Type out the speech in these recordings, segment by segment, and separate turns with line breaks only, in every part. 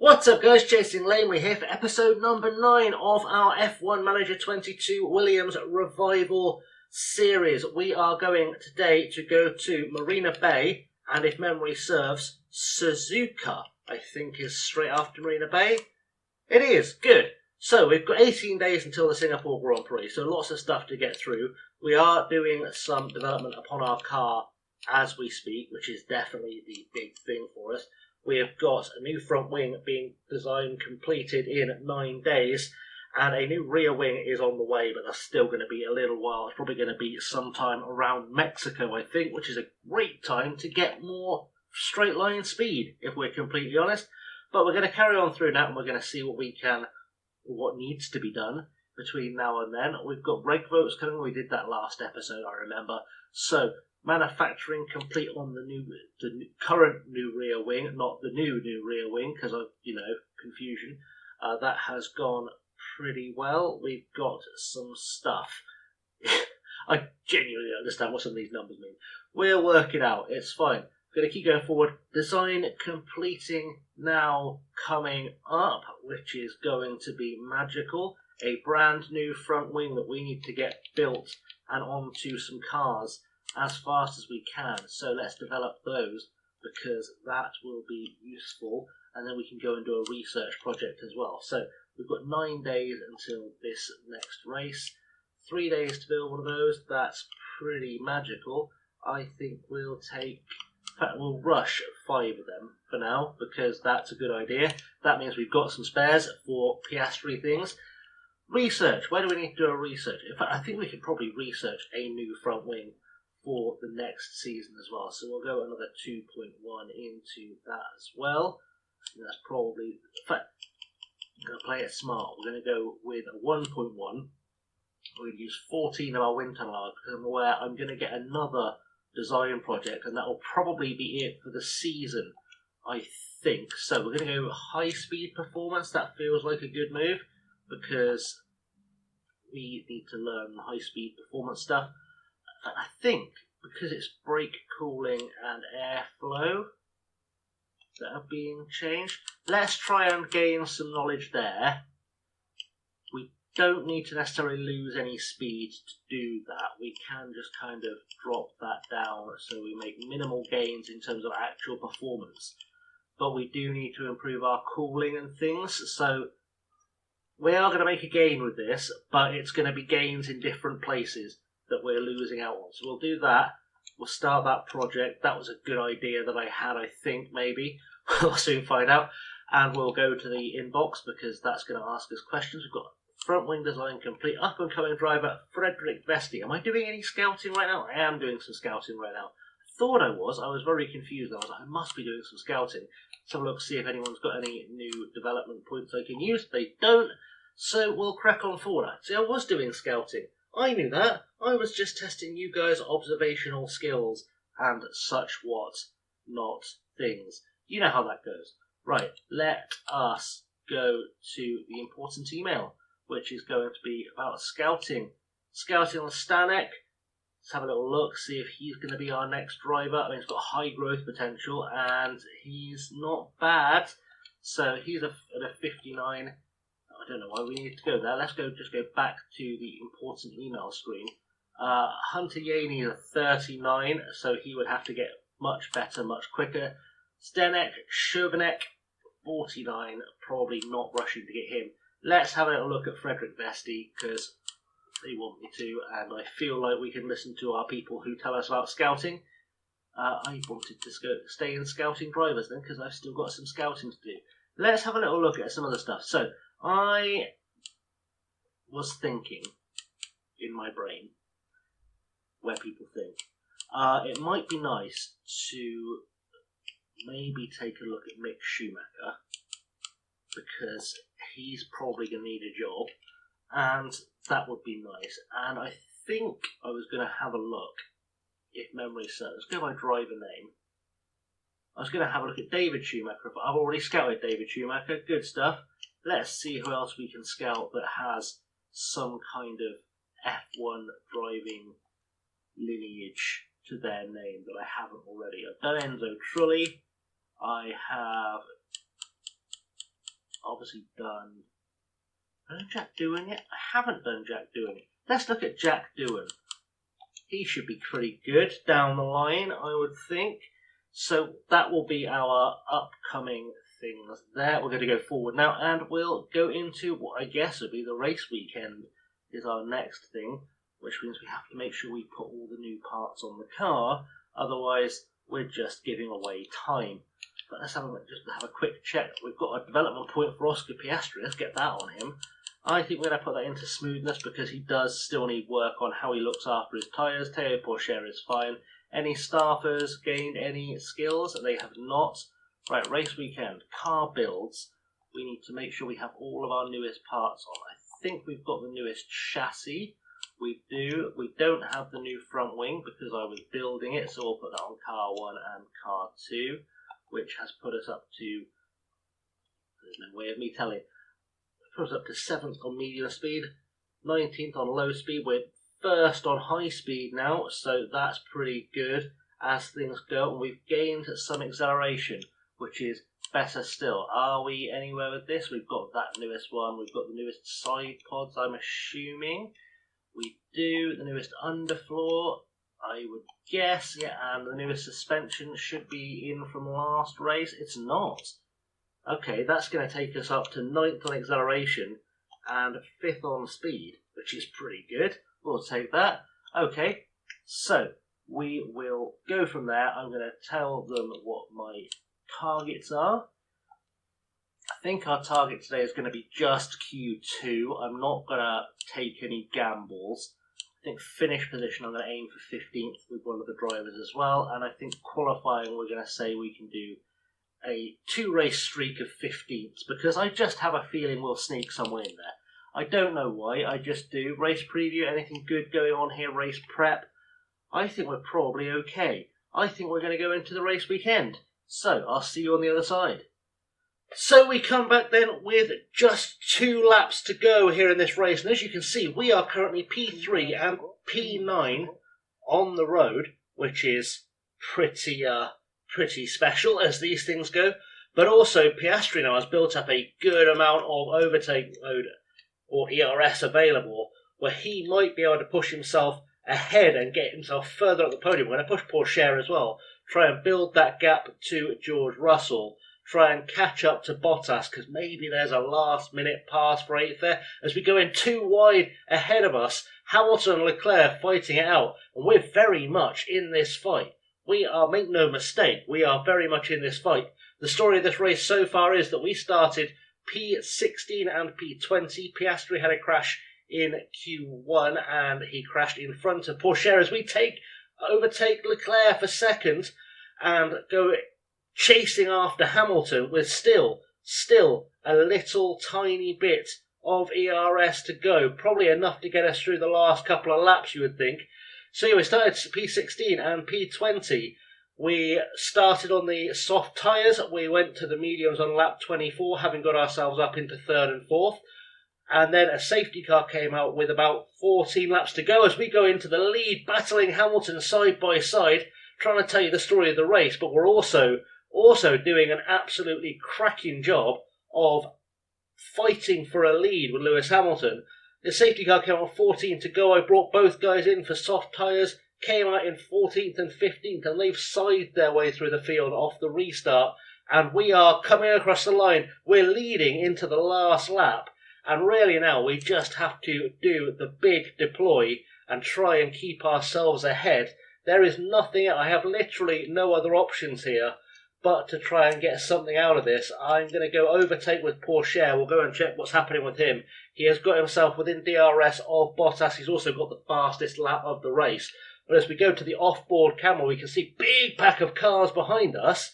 What's up guys, Chasing Laneway here for episode number 9 of our F1 Manager 22 Williams Revival series. We are going today to go to Marina Bay, and if memory serves, Suzuka, I think is straight after Marina Bay. It is, good. So we've got 18 days until the Singapore Grand Prix, so lots of stuff to get through. We are doing some development upon our car as we speak, which is definitely the big thing for us. We have got a new front wing being designed completed in 9 days, and a new rear wing is on the way, but that's still going to be a little while. It's probably going to be sometime around Mexico, I think, which is a great time to get more straight line speed, if we're completely honest. But we're going to carry on through that, and we're going to see what needs to be done between now and then. We've got reg votes coming. We did that last episode, I remember. So manufacturing complete on the current new rear wing, not the new rear wing, because of confusion. That has gone pretty well. We've got some stuff. I genuinely don't understand what some of these numbers mean. We'll work it out. It's fine. Going to keep going forward. Design completing now coming up, which is going to be magical. A brand new front wing that we need to get built and onto some cars as fast as we can. So let's develop those, because that will be useful, and then we can go and do a research project as well. So we've got 9 days until this next race. 3 days to build one of those. That's pretty magical. I think we'll rush 5 of them for now, because that's a good idea. That means we've got some spares for Piastri things. Research. Where do we need to do a research? In fact, I think we could probably research a new front wing for the next season as well. So we'll go another 2.1 into that as well. And that's probably, in fact, I'm going to play it smart. We're going to go with a 1.1. We're going to use 14 of our wind tunnel hours, because I'm aware I'm going to get another design project, and that will probably be it for the season, I think. So we're going to go high speed performance. That feels like a good move, because we need to learn high speed performance stuff. I think because it's brake cooling and airflow that are being changed, let's try and gain some knowledge there. We don't need to necessarily lose any speed to do that. We can just kind of drop that down so we make minimal gains in terms of actual performance. But we do need to improve our cooling and things, so we are going to make a gain with this, but it's going to be gains in different places that we're losing out on. So we'll do that. We'll start that project. That was a good idea that I had, I think, maybe. We'll soon find out. And we'll go to the inbox, because that's going to ask us questions. We've got front wing design complete. Up and coming driver, Frederick Vesti. Am I doing any scouting right now? I am doing some scouting right now. I thought I was. I was very confused. I was like, I must be doing some scouting. Let's have a look, see if anyone's got any new development points I can use. They don't. So we'll crack on forward. See, I was doing scouting. I knew that. I was just testing you guys' observational skills and such not things. You know how that goes. Right, let us go to the important email, which is going to be about scouting. Scouting on Stanek. Let's have a little look, see if he's going to be our next driver. I mean, he's got high growth potential, and he's not bad. So he's at a 59. I don't know why we need to go there. Let's just go back to the important email screen. Hunter Yaney is a 39, so he would have to get much better, much quicker. Zdenek Chauvinek, 49, probably not rushing to get him. Let's have a little look at Frederick Vesti, because they want me to, and I feel like we can listen to our people who tell us about scouting. I wanted to stay in scouting drivers then, because I've still got some scouting to do. Let's have a little look at some other stuff. So I was thinking in my brain, where people think, it might be nice to maybe take a look at Mick Schumacher, because he's probably going to need a job, and that would be nice. And I think I was going to have a look, if memory serves, go by driver name. I was going to have a look at David Schumacher, but I've already scouted David Schumacher. Good stuff. Let's see who else we can scout that has some kind of F1 driving lineage to their name that I haven't already. I've done Enzo Trulli. I have obviously done... Have I done Jack doing it? I haven't done Jack doing it. Let's look at Jack doing. He should be pretty good down the line, I would think. So that will be our upcoming things there. We're going to go forward now, and we'll go into what I guess would be the race weekend is our next thing, which means we have to make sure we put all the new parts on the car, otherwise we're just giving away time. But let's have a quick check. We've got a development point for Oscar Piastri. Let's get that on him. I think we're going to put that into smoothness because he does still need work on how he looks after his tyres. Teo Porcher is fine. Any staffers gained any skills? They have not. Right, race weekend. Car builds. We need to make sure we have all of our newest parts on. I think we've got the newest chassis. We do. We don't have the new front wing because I was building it, so we'll put that on car 1 and car 2, which has put us up to... There's no way of me telling. Put us up to 7th on medium speed, 19th on low speed. We're 1st on high speed now, so that's pretty good as things go. And we've gained some acceleration, which is better still. Are we anywhere with this? We've got that newest one. We've got the newest side pods, I'm assuming. We do. The newest underfloor, I would guess. Yeah, and the newest suspension should be in from last race. It's not. Okay, that's going to take us up to 9th on acceleration and 5th on speed, which is pretty good. We'll take that. Okay, so we will go from there. I'm going to tell them what my targets are. I think our target today is going to be just Q2. I'm not going to take any gambles. I think finish position I'm going to aim for 15th with one of the drivers as well. And I think qualifying we're going to say we can do a 2-race streak of 15ths because I just have a feeling we'll sneak somewhere in there. I don't know why, I just do. Race preview, anything good going on here, race prep? I think we're probably okay. I think we're going to go into the race weekend. So, I'll see you on the other side. So we come back then with just 2 laps to go here in this race. And as you can see, we are currently P3 and P9 on the road, which is pretty special as these things go. But also, Piastri now has built up a good amount of overtake mode or ERS available, where he might be able to push himself ahead and get himself further up the podium. We're going to push Porcher as well, try and build that gap to George Russell, try and catch up to Bottas, because maybe there's a last-minute pass for 8th there. As we go in 2 wide ahead of us, Hamilton and Leclerc fighting it out, and we're very much in this fight. We are, make no mistake, we are very much in this fight. The story of this race so far is that we started P16 and P20. Piastri had a crash in Q1 and he crashed in front of Porcher as we overtake Leclerc for 2nd and go chasing after Hamilton with still a little tiny bit of ERS to go. Probably enough to get us through the last couple of laps, you would think. So yeah, we started P16 and P20. We started on the soft tyres. We went to the mediums on lap 24, having got ourselves up into 3rd and 4th. And then a safety car came out with about 14 laps to go as we go into the lead, battling Hamilton side by side, trying to tell you the story of the race. But we're also doing an absolutely cracking job of fighting for a lead with Lewis Hamilton. The safety car came on 14 to go. I brought both guys in for soft tyres. Came out in 14th and 15th, and they've scythed their way through the field off the restart. And we are coming across the line. We're leading into the last lap. And really now we just have to do the big deploy and try and keep ourselves ahead. There is nothing, I have literally no other options here but to try and get something out of this. I'm going to go overtake with Porcher. We'll go and check what's happening with him. He has got himself within DRS of Bottas. He's also got the fastest lap of the race. But as we go to the off-board camera, we can see big pack of cars behind us.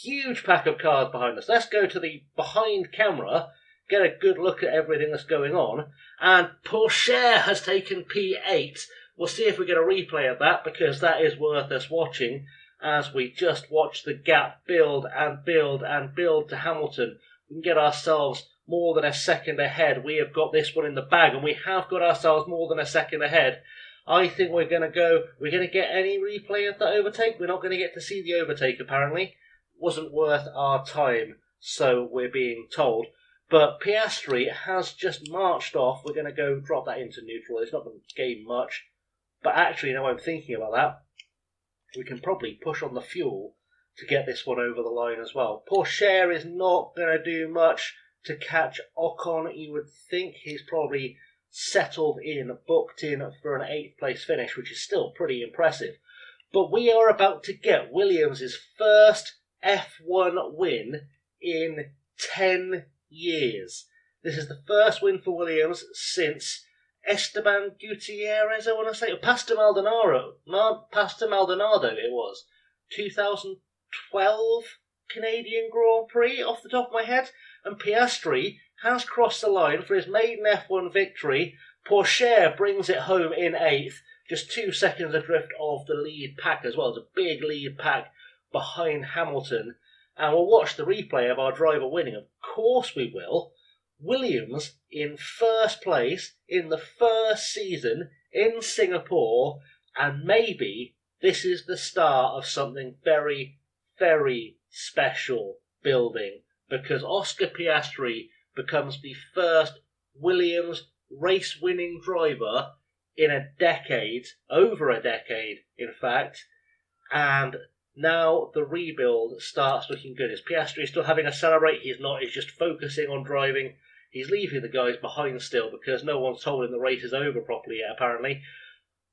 Huge pack of cars behind us. Let's go to the behind camera, get a good look at everything that's going on. And Porcher has taken P8. We'll see if we get a replay of that, because that is worth us watching as we just watch the gap build and build and build to Hamilton. We can get ourselves more than a second ahead. We have got this one in the bag, and we have got ourselves more than a second ahead. I think we're going to get any replay of that overtake. We're not going to get to see the overtake, apparently. Wasn't worth our time, so we're being told. But Piastri has just marched off. We're going to go drop that into neutral. It's not going to gain much. But actually, now I'm thinking about that, we can probably push on the fuel to get this one over the line as well. Pourchaire is not going to do much to catch Ocon. You would think he's probably settled in, booked in for an 8th place finish, which is still pretty impressive. But we are about to get Williams' first F1 win in 10 years. This is the first win for Williams since Esteban Gutierrez, I want to say, or Pastor Maldonado it was, 2012 Canadian Grand Prix off the top of my head, and Piastri has crossed the line for his maiden F1 victory. Pourchaire brings it home in 8th, just 2 seconds adrift of the lead pack as well. It's a big lead pack behind Hamilton, and we'll watch the replay of our driver winning. Of course we will. Williams in first place in the first season in Singapore, and maybe this is the start of something very, very special building, because Oscar Piastri becomes the first Williams race-winning driver in a decade, over a decade in fact, and now the rebuild starts looking good. Is Piastri still having a celebrate? He's not, he's just focusing on driving. He's leaving the guys behind still because no one's told him the race is over properly yet, apparently.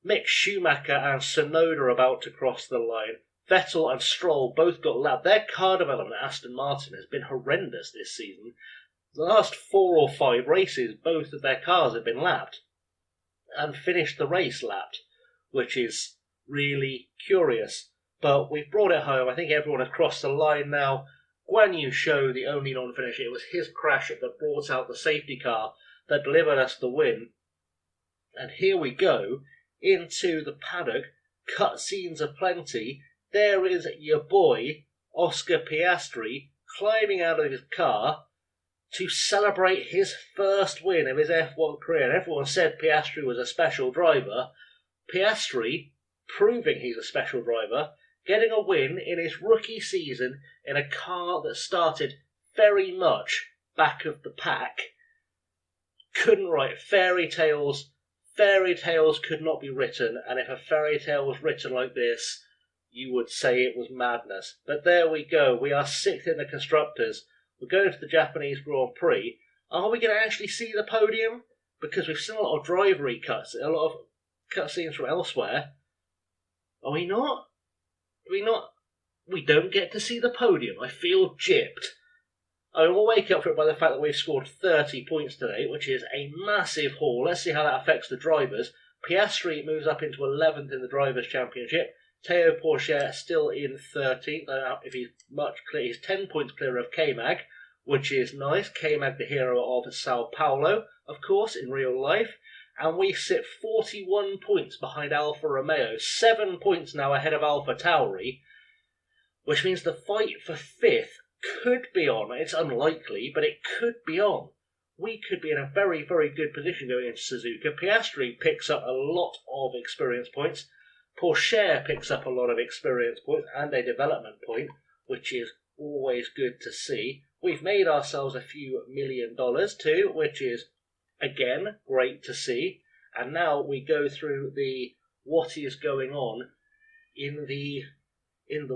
Mick Schumacher and Tsunoda are about to cross the line. Vettel and Stroll both got lapped. Their car development at Aston Martin has been horrendous this season. The last 4 or 5 races, both of their cars have been lapped and finished the race lapped, which is really curious. But we've brought it home. I think everyone has crossed the line now. Guan Yu Zhou, the only non-finisher, it was his crash that brought out the safety car that delivered us the win. And here we go into the paddock. Cutscenes aplenty. There is your boy, Oscar Piastri, climbing out of his car to celebrate his first win of his F1 career. And everyone said Piastri was a special driver. Piastri, proving he's a special driver, getting a win in his rookie season in a car that started very much back of the pack. Couldn't write fairy tales. Fairy tales could not be written, and if a fairy tale was written like this, you would say it was madness. But there we go. We are 6th in the Constructors. We're going to the Japanese Grand Prix. Are we going to actually see the podium? Because we've seen a lot of drivery cuts, a lot of cutscenes from elsewhere. Are we not? We don't get to see the podium. I feel gypped. I will wake up for it by the fact that we've scored 30 points today, which is a massive haul. Let's see how that affects the drivers. Piastri moves up into 11th in the Drivers' Championship. Théo Pourchaire still in 13th. If he's much clear, he's 10 points clear of K-Mag, which is nice. K-Mag, the hero of Sao Paulo, of course, in real life. And we sit 41 points behind Alfa Romeo, 7 points now ahead of AlphaTauri, which means the fight for 5th could be on. It's unlikely, but it could be on. We could be in a very, very good position going into Suzuka. Piastri picks up a lot of experience points. Pourchaire picks up a lot of experience points and a development point, which is always good to see. We've made ourselves a few $1 million too, which is, again, great to see. And now we go through what is going on in the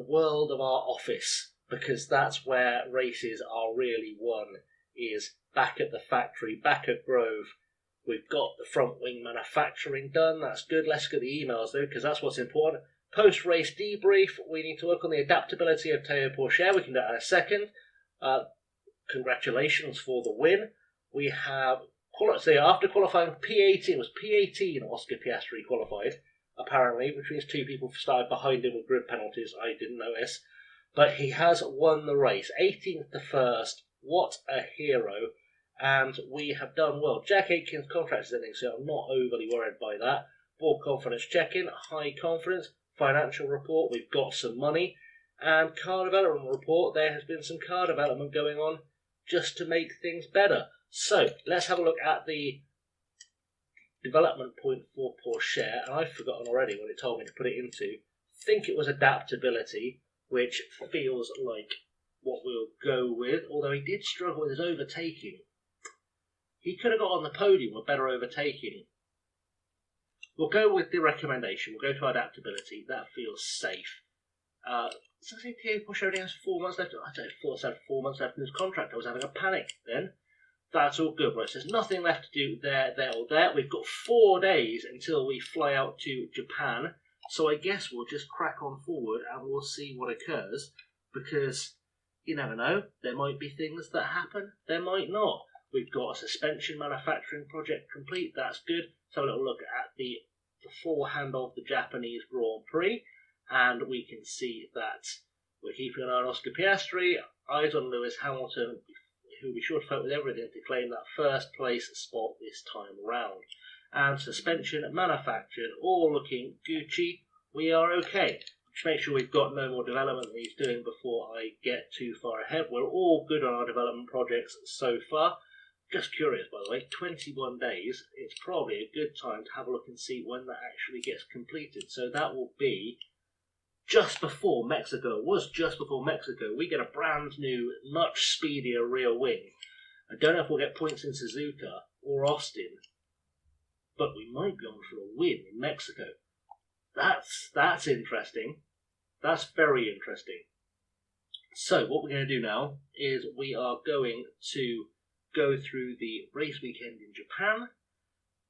world of our office, because that's where races are really won, is back at the factory, back at Grove. We've got the front wing manufacturing done. That's good. Let's get the emails though, because that's what's important. Post-race debrief. We need to work on the adaptability of Théo Pourchaire. We can do that in a second. Congratulations for the win. We have, after qualifying P18, it was P18 Oscar Piastri qualified, apparently, which means 2 people started behind him with grid penalties. I didn't notice. But he has won the race. 18th to 1st. What a hero. And we have done well. Jack Aitken's contract is ending, so I'm not overly worried by that. Board confidence check-in, high confidence. Financial report, we've got some money. And car development report, there has been some car development going on just to make things better. So, let's have a look at the development point for Pourchaire. And I've forgotten already what it told me to put it into. I think it was adaptability, which feels like what we'll go with, although he did struggle with his overtaking. He could have got on the podium with better overtaking. We'll go with the recommendation. We'll go to adaptability. That feels safe. So I think Porsche only has 4 months left. I thought it had 4 months left in his contract. I was having a panic then. That's all good. Right, so there's nothing left to do there or there. We've got 4 days until we fly out to Japan. So I guess we'll just crack on forward and we'll see what occurs. Because you never know. There might be things that happen. There might not. We've got a suspension manufacturing project complete. That's good. So a little look at the forehand of the Japanese Grand Prix. And we can see that we're keeping an eye on Oscar Piastri, eyes on Lewis Hamilton, who will be sure to fight with everything to claim that first place spot this time round. And suspension manufactured, all looking Gucci. We are okay. Just make sure we've got no more development that he's doing before I get too far ahead. We're all good on our development projects so far. Just curious, by the way, 21 days, it's probably a good time to have a look and see when that actually gets completed. So that will be just before Mexico. It was just before Mexico. We get a brand new, much speedier rear wing. I don't know if we'll get points in Suzuka or Austin, but we might be on for a win in Mexico. That's interesting. That's very interesting. So what we're going to do now is we are going to go through the race weekend in Japan.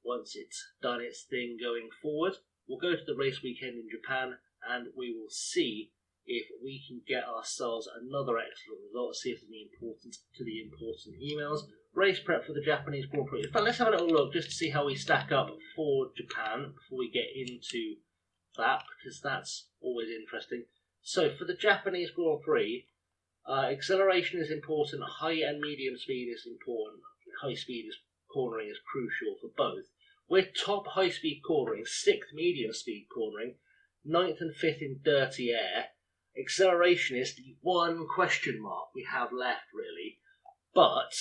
Once it's done its thing going forward, we'll go to the race weekend in Japan and we will see if we can get ourselves another excellent result, see if there's any importance to the important emails. Race prep for the Japanese Grand Prix. In fact, let's have a little look just to see how we stack up for Japan before we get into that, because that's always interesting. So for the Japanese Grand Prix, acceleration is important, high and medium speed is important. High speed cornering is crucial for both. We're top high speed cornering, 6th medium speed cornering, 9th and 5th in dirty air. Acceleration is the one question mark we have left, really. But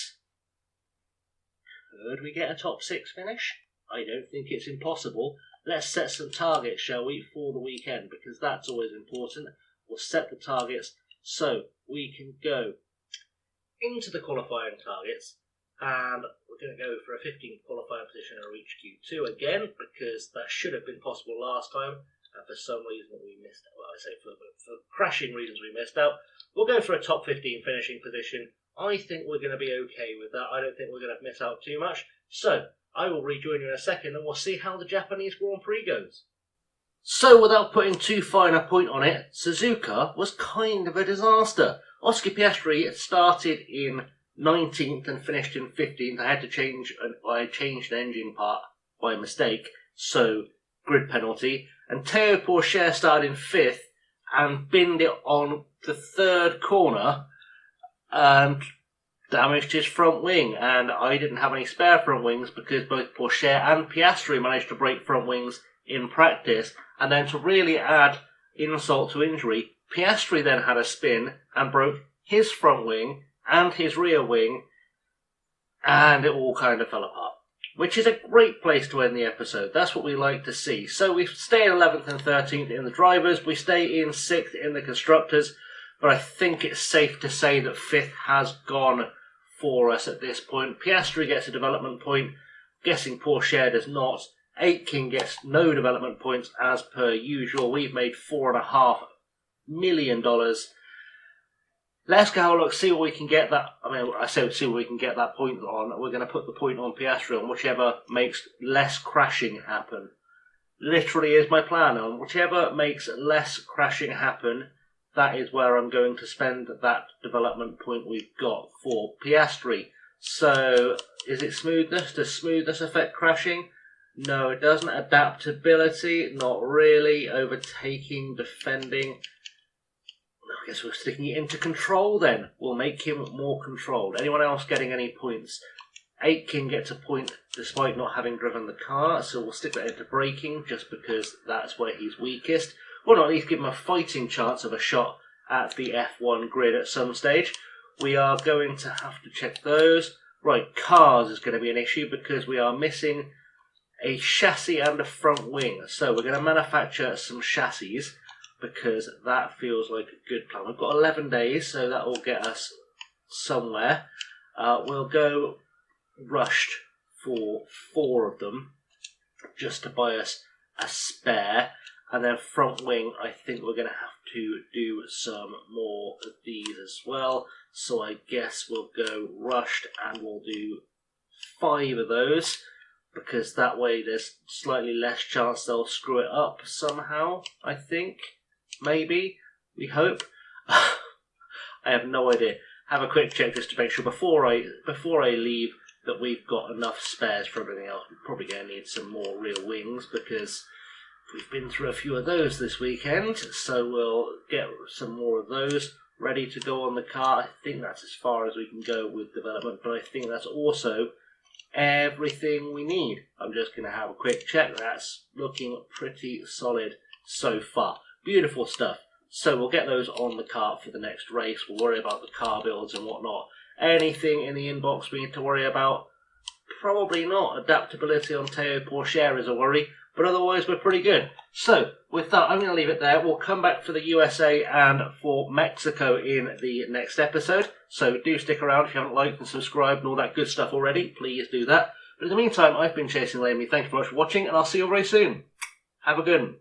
could we get a top 6 finish? I don't think it's impossible. Let's set some targets, shall we, for the weekend, because that's always important. We'll set the targets so we can go into the qualifying targets, and we're going to go for a 15th qualifying position and reach Q2 again, because that should have been possible last time, and for some reason we missed out. Well, I say for crashing reasons we missed out. We'll go for a top 15 finishing position. I think we're going to be okay with that. I don't think we're going to miss out too much. So I will rejoin you in a second and we'll see how the Japanese Grand Prix goes. So without putting too fine a point on it, Suzuka was kind of a disaster. Oscar Piastri started in 19th and finished in 15th. I changed an engine part by mistake, so grid penalty. And Théo Pourchaire started in 5th and binned it on the 3rd corner and damaged his front wing. And I didn't have any spare front wings because both Pourchaire and Piastri managed to break front wings in practice. And then to really add insult to injury, Piastri then had a spin and broke his front wing and his rear wing, and it all kind of fell apart. Which is a great place to end the episode. That's what we like to see. So we stay in 11th and 13th in the drivers. We stay in 6th in the constructors. But I think it's safe to say that 5th has gone for us at this point. Piastri gets a development point. Guessing Pourchaire does not. Aitken gets no development points as per usual. We've made $4.5 million. Let's go have a look, see what we can get that. See what we can get that point on. We're going to put the point on Piastri on whichever makes less crashing happen. Literally is my plan. On whichever makes less crashing happen, that is where I'm going to spend that development point we've got for Piastri. So, is it smoothness? Does smoothness affect crashing? No, it doesn't. Adaptability? Not really. Overtaking, defending. I guess we're sticking it into control then. We'll make him more controlled. Anyone else getting any points? Aitken gets a point despite not having driven the car, so we'll stick that into braking just because that's where he's weakest. We'll at least give him a fighting chance of a shot at the F1 grid at some stage. We are going to have to check those. Right, cars is going to be an issue because we are missing a chassis and a front wing. So we're going to manufacture some chassis. because that feels like a good plan. We've got 11 days, so that will get us somewhere. We'll go rushed for 4 of them, just to buy us a spare. And then front wing, I think we're going to have to do some more of these as well. So I guess we'll go rushed and we'll do 5 of those, because that way there's slightly less chance they'll screw it up somehow, I think. Maybe. We hope. I have no idea. Have a quick check just to make sure before I leave that we've got enough spares for everything else. We're probably going to need some more real wings, because we've been through a few of those this weekend, so we'll get some more of those ready to go on the car. I think that's as far as we can go with development, but I think that's also everything we need. I'm just going to have a quick check. That's looking pretty solid so far. Beautiful stuff. So we'll get those on the cart for the next race. We'll worry about the car builds and whatnot. Anything in the inbox we need to worry about? Probably not. Adaptability on Teo Pourchaire is a worry, but otherwise we're pretty good. So with that, I'm going to leave it there. We'll come back for the USA and for Mexico in the next episode. So do stick around. If you haven't liked and subscribed and all that good stuff already, please do that. But in the meantime, I've been Chasing Lamey. Thank you very much for watching, and I'll see you very soon. Have a good one.